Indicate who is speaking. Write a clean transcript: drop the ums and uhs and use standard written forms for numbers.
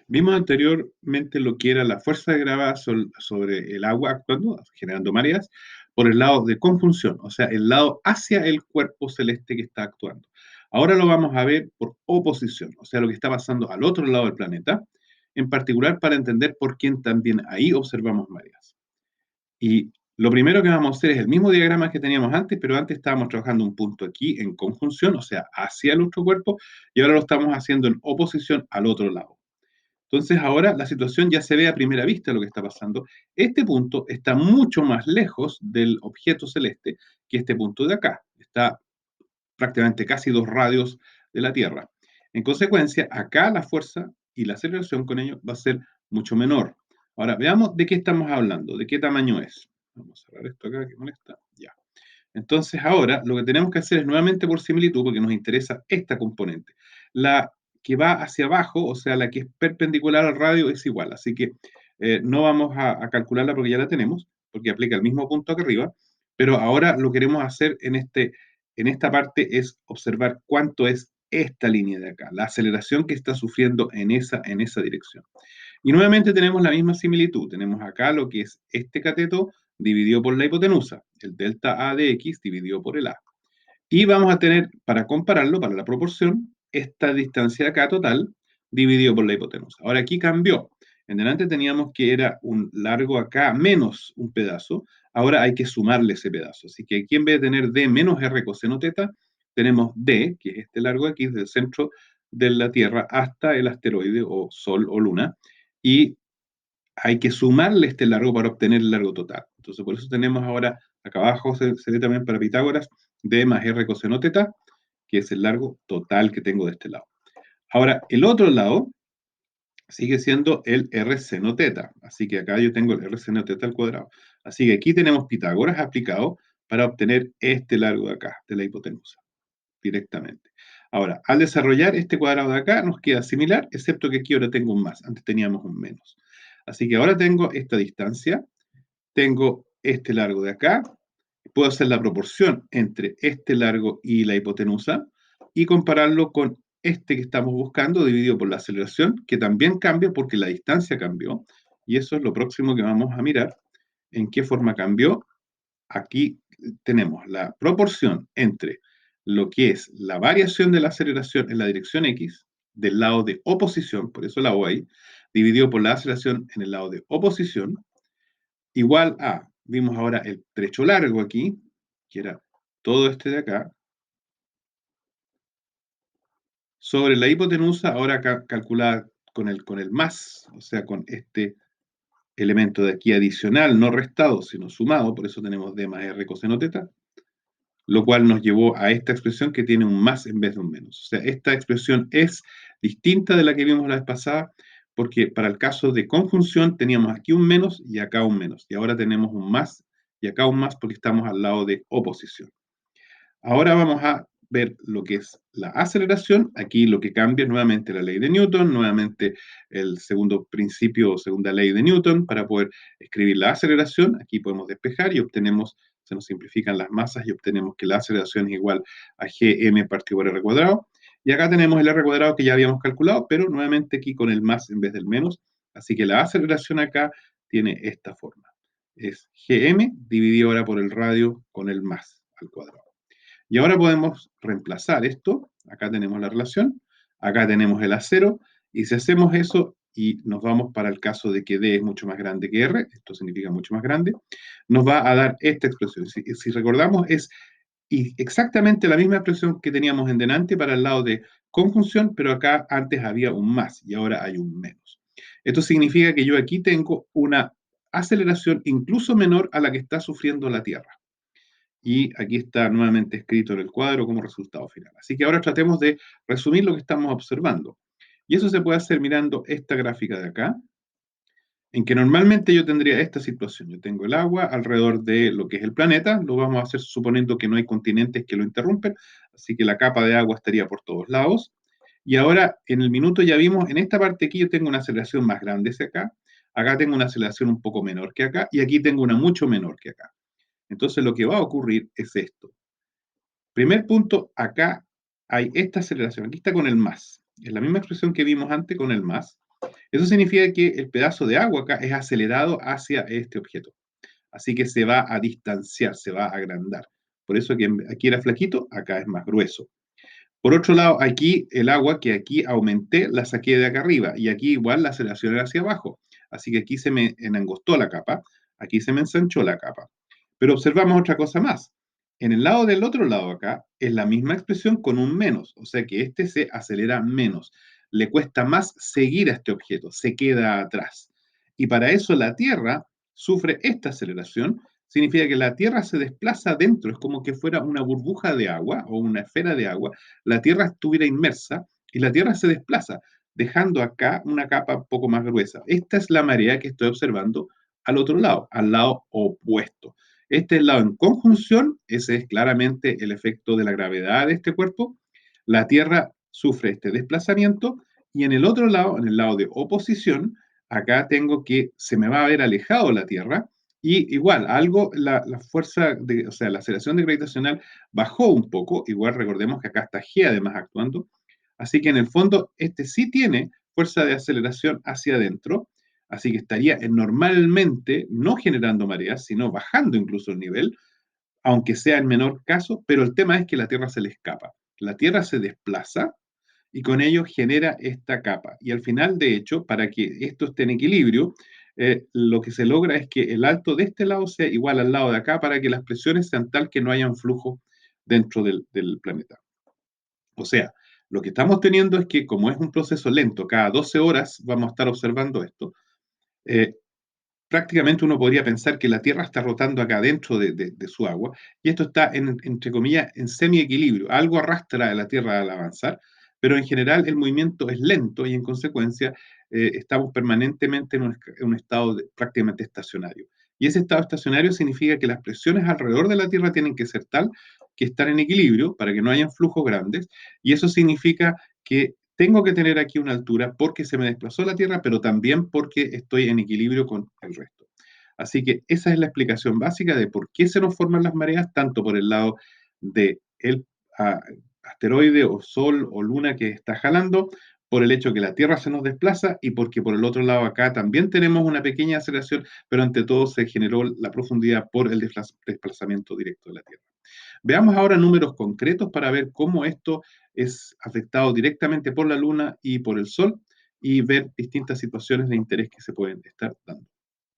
Speaker 1: Vimos anteriormente lo que era la fuerza de gravedad sobre el agua actuando, generando mareas, por el lado de conjunción, o sea, el lado hacia el cuerpo celeste que está actuando. Ahora lo vamos a ver por oposición, o sea, lo que está pasando al otro lado del planeta, en particular para entender por qué también ahí observamos mareas. Y lo primero que vamos a hacer es el mismo diagrama que teníamos antes, pero antes estábamos trabajando un punto aquí en conjunción, o sea, hacia el otro cuerpo, y ahora lo estamos haciendo en oposición al otro lado. Entonces ahora la situación ya se ve a primera vista lo que está pasando. Este punto está mucho más lejos del objeto celeste que este punto de acá. Está prácticamente casi 2 radios de la Tierra. En consecuencia, acá la fuerza y la aceleración con ello va a ser mucho menor. Ahora, veamos de qué estamos hablando, de qué tamaño es. Vamos a cerrar esto acá que molesta. Ya. Entonces ahora lo que tenemos que hacer es nuevamente por similitud, porque nos interesa esta componente. La que va hacia abajo, o sea, la que es perpendicular al radio es igual, así que no vamos a calcularla porque ya la tenemos, porque aplica el mismo punto acá arriba, pero ahora lo que queremos hacer en esta parte es observar cuánto es esta línea de acá, la aceleración que está sufriendo en esa dirección. Y nuevamente tenemos la misma similitud. Tenemos acá lo que es este cateto dividido por la hipotenusa, el delta A de X dividido por el A. Y vamos a tener, para compararlo, para la proporción, esta distancia de acá total dividido por la hipotenusa. Ahora aquí cambió. En delante teníamos que era un largo acá menos un pedazo. Ahora hay que sumarle ese pedazo. Así que aquí en vez de tener D menos R coseno teta, tenemos D, que es este largo aquí, desde el centro de la Tierra hasta el asteroide o Sol o Luna. Y hay que sumarle este largo para obtener el largo total. Entonces, por eso tenemos ahora, acá abajo se ve también para Pitágoras, D más R coseno teta, que es el largo total que tengo de este lado. Ahora, el otro lado sigue siendo el R seno teta. Así que acá yo tengo el R seno teta al cuadrado. Así que aquí tenemos Pitágoras aplicado para obtener este largo de acá, de la hipotenusa, directamente. Ahora, al desarrollar este cuadrado de acá, nos queda similar, excepto que aquí ahora tengo un más, antes teníamos un menos. Así que ahora tengo esta distancia, tengo este largo de acá, puedo hacer la proporción entre este largo y la hipotenusa y compararlo con este que estamos buscando dividido por la aceleración, que también cambia porque la distancia cambió, y eso es lo próximo que vamos a mirar, en qué forma cambió. Aquí tenemos la proporción entre lo que es la variación de la aceleración en la dirección X, del lado de oposición, por eso la O ahí, dividido por la aceleración en el lado de oposición, igual a, vimos ahora el trecho largo aquí, que era todo este de acá, sobre la hipotenusa, ahora calculada con el más, o sea, con este elemento de aquí adicional, no restado, sino sumado, por eso tenemos D más R coseno teta, lo cual nos llevó a esta expresión que tiene un más en vez de un menos. O sea, esta expresión es distinta de la que vimos la vez pasada, porque para el caso de conjunción teníamos aquí un menos y acá un menos, y ahora tenemos un más y acá un más porque estamos al lado de oposición. Ahora vamos a ver lo que es la aceleración. Aquí lo que cambia es nuevamente la ley de Newton, nuevamente el segundo principio o segunda ley de Newton para poder escribir la aceleración. Aquí podemos despejar y obtenemos, se nos simplifican las masas y obtenemos que la aceleración es igual a gm partido por r cuadrado. Y acá tenemos el r cuadrado que ya habíamos calculado, pero nuevamente aquí con el más en vez del menos. Así que la aceleración acá tiene esta forma. Es gm dividido ahora por el radio con el más al cuadrado. Y ahora podemos reemplazar esto. Acá tenemos la relación, acá tenemos el A0, y si hacemos eso y nos vamos para el caso de que D es mucho más grande que R, esto significa mucho más grande, nos va a dar esta expresión. Si recordamos, es exactamente la misma expresión que teníamos en delante para el lado de conjunción, pero acá antes había un más y ahora hay un menos. Esto significa que yo aquí tengo una aceleración incluso menor a la que está sufriendo la Tierra. Y aquí está nuevamente escrito en el cuadro como resultado final. Así que ahora tratemos de resumir lo que estamos observando. Y eso se puede hacer mirando esta gráfica de acá, en que normalmente yo tendría esta situación. Yo tengo el agua alrededor de lo que es el planeta, lo vamos a hacer suponiendo que no hay continentes que lo interrumpen, así que la capa de agua estaría por todos lados. Y ahora en el minuto ya vimos, en esta parte aquí yo tengo una aceleración más grande hacia acá tengo una aceleración un poco menor que acá, y aquí tengo una mucho menor que acá. Entonces lo que va a ocurrir es esto. Primer punto, acá hay esta aceleración, aquí está con el más. Es la misma expresión que vimos antes con el más. Eso significa que el pedazo de agua acá es acelerado hacia este objeto. Así que se va a distanciar, se va a agrandar. Por eso que aquí era flaquito, acá es más grueso. Por otro lado, aquí el agua que aquí aumenté, la saqué de acá arriba y aquí igual la aceleración era hacia abajo. Así que aquí se me enangostó la capa, aquí se me ensanchó la capa. Pero observamos otra cosa más. En el lado del otro lado acá es la misma expresión con un menos, o sea que este se acelera menos. Le cuesta más seguir a este objeto, se queda atrás. Y para eso la Tierra sufre esta aceleración, significa que la Tierra se desplaza dentro, es como que fuera una burbuja de agua o una esfera de agua, la Tierra estuviera inmersa y la Tierra se desplaza, dejando acá una capa un poco más gruesa. Esta es la marea que estoy observando al otro lado, al lado opuesto. Este es el lado en conjunción, ese es claramente el efecto de la gravedad de este cuerpo. La Tierra sufre este desplazamiento y en el otro lado, en el lado de oposición, acá tengo que se me va a ver alejado la Tierra y igual, algo, la fuerza, o sea, la aceleración de gravitacional bajó un poco, igual recordemos que acá está G además actuando, así que en el fondo este sí tiene fuerza de aceleración hacia adentro, así que estaría normalmente no generando mareas, sino bajando incluso el nivel, aunque sea en menor caso, pero el tema es que la Tierra se le escapa. La Tierra se desplaza y con ello genera esta capa. Y al final, de hecho, para que esto esté en equilibrio, lo que se logra es que el alto de este lado sea igual al lado de acá para que las presiones sean tal que no haya un flujo dentro del planeta. O sea, lo que estamos teniendo es que como es un proceso lento, cada 12 horas vamos a estar observando esto, eh, prácticamente uno podría pensar que la Tierra está rotando acá dentro de su agua y esto está, entre comillas, en semi-equilibrio. Algo arrastra a la Tierra al avanzar, pero en general el movimiento es lento y en consecuencia estamos permanentemente en un estado prácticamente estacionario. Y ese estado estacionario significa que las presiones alrededor de la Tierra tienen que ser tal que estar en equilibrio para que no hayan flujos grandes y eso significa que tengo que tener aquí una altura porque se me desplazó la Tierra, pero también porque estoy en equilibrio con el resto. Así que esa es la explicación básica de por qué se nos forman las mareas, tanto por el lado del asteroide o sol o luna que está jalando, por el hecho que la Tierra se nos desplaza y porque por el otro lado acá también tenemos una pequeña aceleración, pero ante todo se generó la profundidad por el desplazamiento directo de la Tierra. Veamos ahora números concretos para ver cómo esto es afectado directamente por la Luna y por el Sol y ver distintas situaciones de interés que se pueden estar dando.